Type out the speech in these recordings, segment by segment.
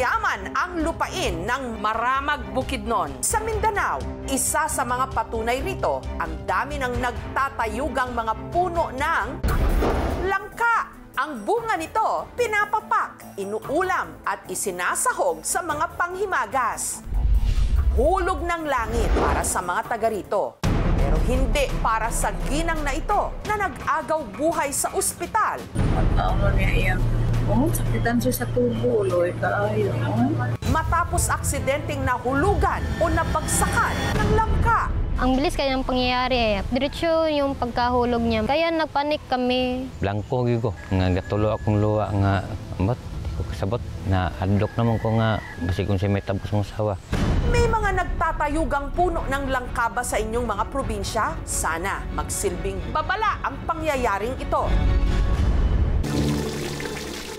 Mayaman ang lupain ng Maramag, Bukidnon. Sa Mindanao, isa sa mga patunay rito, ang dami ng nagtatayugang mga puno ng langka. Ang bunga nito, pinapapak, inuulam at isinasahog sa mga panghimagas. Hulog ng langit para sa mga taga rito. Pero hindi para sa ginang na ito na nag-agaw buhay sa ospital. Sakitan siya sa tubo, Lord, kaayo. Matapos aksidenteng nahulugan o nabagsakan ng langka. Ang bilis kaya ng pangyayari. Diretso yung pagkahulog niya. Kaya nagpanik kami. Blanco gigo nga gatulo akong luwa nga ambot ko kasabot na adlok naman ko nga basi kung si may tabos ng sawa. May mga nagtatayugang puno ng langka ba sa inyong mga probinsya? Sana magsilbing babala ang pangyayaring ito.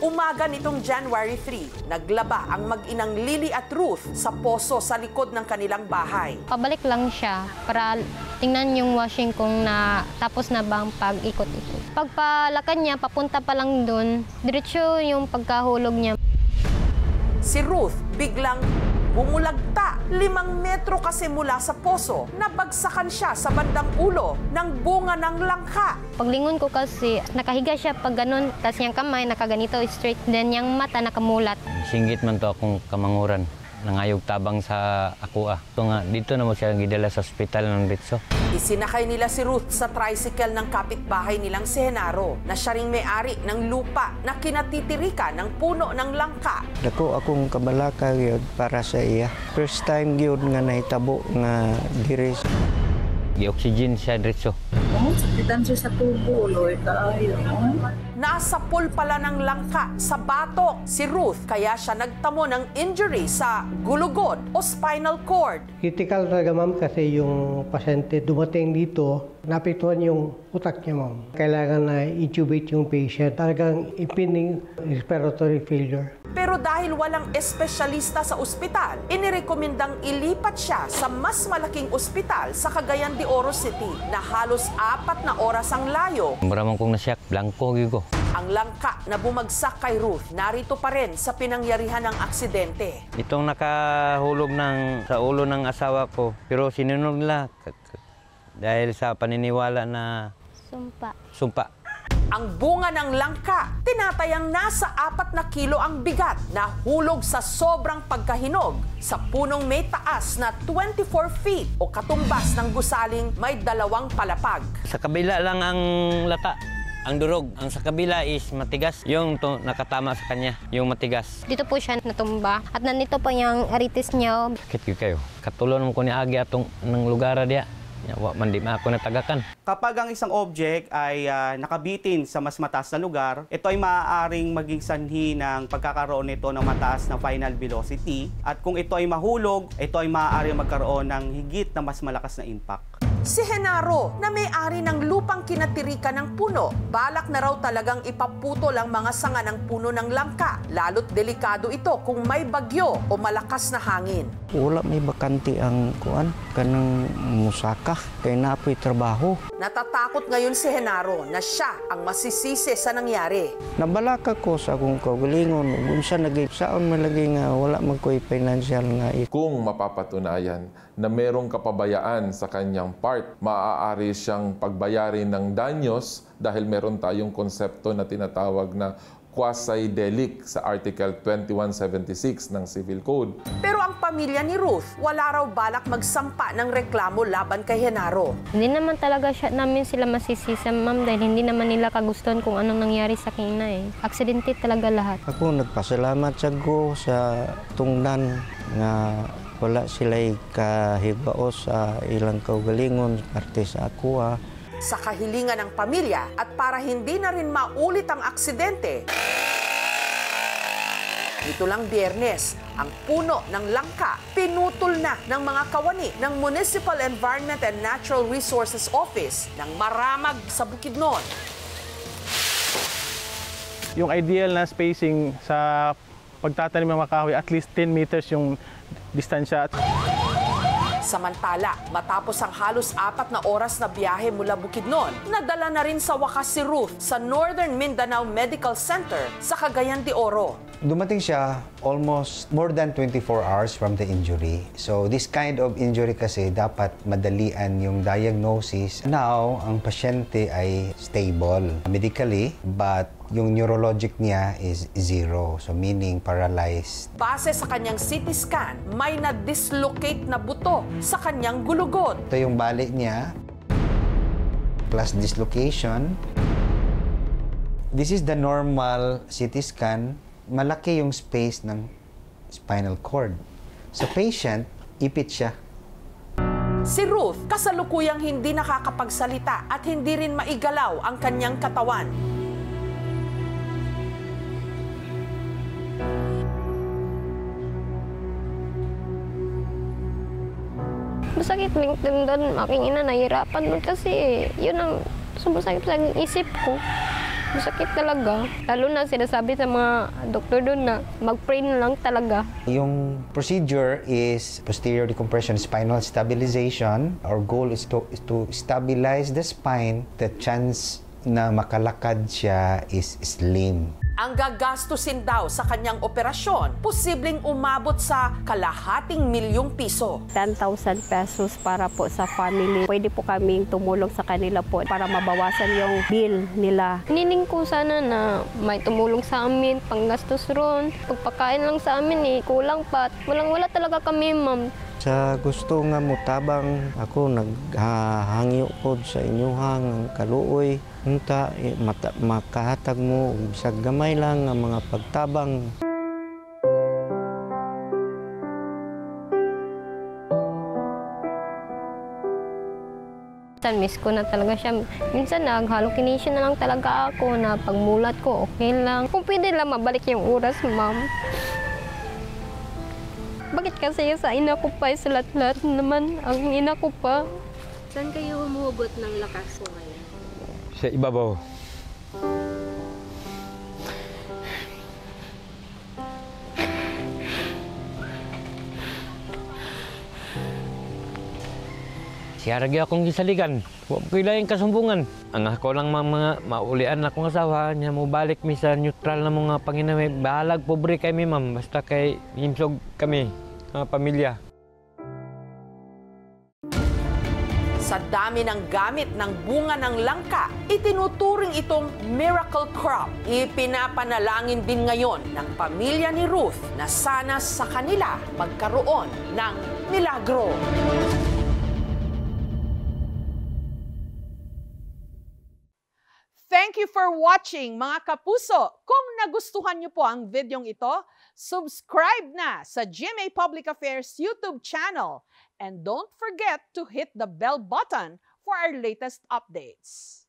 Umaga nitong January 3, naglaba ang mag-inang Lily at Ruth sa poso sa likod ng kanilang bahay. Pabalik lang siya para tingnan yung washing kung tapos na ba ang pag-ikot-ikot. Pagpalakan niya, papunta pa lang dun, diretso yung pagkahulog niya. Si Ruth biglang bumulagta 5 metro kasi mula sa poso. Nabagsakan siya sa bandang ulo ng bunga ng langka. Paglingon ko kasi, nakahiga siya pag ganun, kasi yung kamay nakaganito straight, then yung mata nakamulat. Singgit man to akong kamanguran. Nangayog tabang sa ako. So nga, dito na mo siya gidala sa ospital ng Ritso. Isinakay nila si Ruth sa tricycle ng kapitbahay nilang si Genaro, na siya ring may-ari ng lupa na kinatitirika ng puno ng langka. Dako akong kabalaka gyud para sa iya. First time gyud nga nahitabo nga diri. Gi-oxygen siya Ritso. Sakitan siya sa tubo, Lord, kaayo. Nasa pool pala ng langka sa batok si Ruth, kaya siya nagtamo ng injury sa gulugod o spinal cord. Critical talaga, ma'am, kasi yung pasyente dumating dito, napituan yung utak niya, ma'am. Kailangan na intubate yung patient. Talagang impending respiratory failure. Pero dahil walang espesyalista sa ospital, inirekomendang ilipat siya sa mas malaking ospital sa Cagayan de Oro City na halos 4 na oras ang layo. Maramang kong nasyak, blanco gigo. Ang langka na bumagsak kay Ruth narito pa rin sa pinangyarihan ng aksidente. Itong nakahulog sa ulo ng asawa ko, pero sinunod nila dahil sa paniniwala na sumpa. Ang bunga ng langka, tinatayang nasa 4 na kilo ang bigat na hulog sa sobrang pagkahinog sa punong may taas na 24 feet o katumbas ng gusaling may 2 palapag. Sa kabila lang ang lata. Ang durog, ang sa kabila is matigas. Yung nakatama sa kanya, yung matigas. Dito po siya natumba at nandito pa yung aritis niya. Bakit kayo? Katulon mo ko ni Agi atong ng lugar dia. Mandi ma ako natagakan. Kapag ang isang object ay nakabitin sa mas mataas na lugar, ito ay maaaring maging sanhi ng pagkakaroon nito ng mataas na final velocity. At kung ito ay mahulog, ito ay maaaring magkaroon ng higit na mas malakas na impact. Si Genaro, na may-ari ng lupang kinatirika ng puno, balak na raw talagang ipaputol ang mga sanga ng puno ng langka. Lalo't delikado ito kung may bagyo o malakas na hangin. Wala may bakante ang kuan kanang musaka kay napoy trabaho. Natatakot ngayon si Genaro na siya ang masisisi sa nangyari. Nabalaka ko sa akong kaugalingon unsa nagsaon malagi nga wala man koy financial nga. Kung mapapatunayan na merong kapabayaan sa kanyang part, maaari siyang pagbayarin ng danyos dahil meron tayong konsepto na tinatawag na quasi-delict sa Article 2176 ng Civil Code. Pero ang pamilya ni Ruth, wala raw balak magsampa ng reklamo laban kay Genaro. Hindi naman talaga namin sila masisisa, ma'am, dahil hindi naman nila kagustuhan kung anong nangyari sa kina eh. Aksidente talaga lahat. Ako nagpasalamat sa Go sa tungdan nga wala sila'y kahibaos sa ilang kaugalingon parte sa ako. Sa kahilingan ng pamilya at para hindi na rin maulit ang aksidente, ito lang Biyernes, ang puno ng langka pinutol na ng mga kawani ng Municipal Environment and Natural Resources Office ng Maramag sa Bukidnon. Yung ideal na spacing sa pagtatanim ng mga kahoy, at least 10 meters yung distansya. Samantala, matapos ang halos 4 na oras na biyahe mula Bukidnon, nadala na rin sa wakas si Ruth sa Northern Mindanao Medical Center sa Cagayan de Oro. Dumating siya almost more than 24 hours from the injury. So this kind of injury kasi dapat madalian yung diagnosis. Now, ang pasyente ay stable medically, but yung neurologic niya is 0. So meaning paralyzed. Base sa kanyang CT scan, may na-dislocate na buto sa kanyang gulugod. Ito yung bali niya, plus dislocation. This is the normal CT scan. Malaki yung space ng spinal cord. Sa patient, ipit siya. Si Ruth, kasalukuyang hindi nakakapagsalita at hindi rin maigalaw ang kanyang katawan. Masakit ng tendon, aking ina, nahihirapan nun kasi yun ang sumasakit sa isip ko. Masakit talaga. Lalo na sinasabi sa mga doktor doon na mag-pray na lang talaga. Yung procedure is posterior decompression spinal stabilization. Our goal is to stabilize the spine. The chance na makalakad siya is slim. Ang gagastusin daw sa kanyang operasyon, posibleng umabot sa ₱250,000. 10,000 pesos para po sa family. Pwede po kaming tumulong sa kanila po para mabawasan yung bill nila. Hiniling ko sana na may tumulong sa amin, panggastos ron. Pagpakain lang sa amin kulang pa. Wala talaga kami, ma'am. Sa gusto nga mo tabang, ako naghahangyo ko sa inyuhang kaluoy. Unta, makahatag mo, bisag gamay lang ang mga pagtabang. Miss ko na talaga siya. Minsan nag-hallucination na lang talaga ako na pagmulat ko, okay lang. Kung pwede lang mabalik yung oras, ma'am. Bakit kasi sa ina ko pa, sa lahat-lahat naman ang ina ko pa. Saan kayo humuhugot ng lakas po ngayon? Sa ibabaw. Siyaragi akong gisaligan. Huwag ko ilayang kasumbungan. Ang ako lang mga maulian akong asawa niya mo balik mi sa neutral na mga panginamay. Bahalag pobre kay mi, ma'am. Basta kay himsog kami, mga pamilya. Sa dami ng gamit ng bunga ng langka, itinuturing itong miracle crop. Ipinapanalangin din ngayon ng pamilya ni Ruth na sana sa kanila magkaroon ng milagro. Thank you for watching, mga kapuso. Kung nagustuhan niyo po ang videong ito, subscribe na sa GMA Public Affairs YouTube channel. And don't forget to hit the bell button for our latest updates.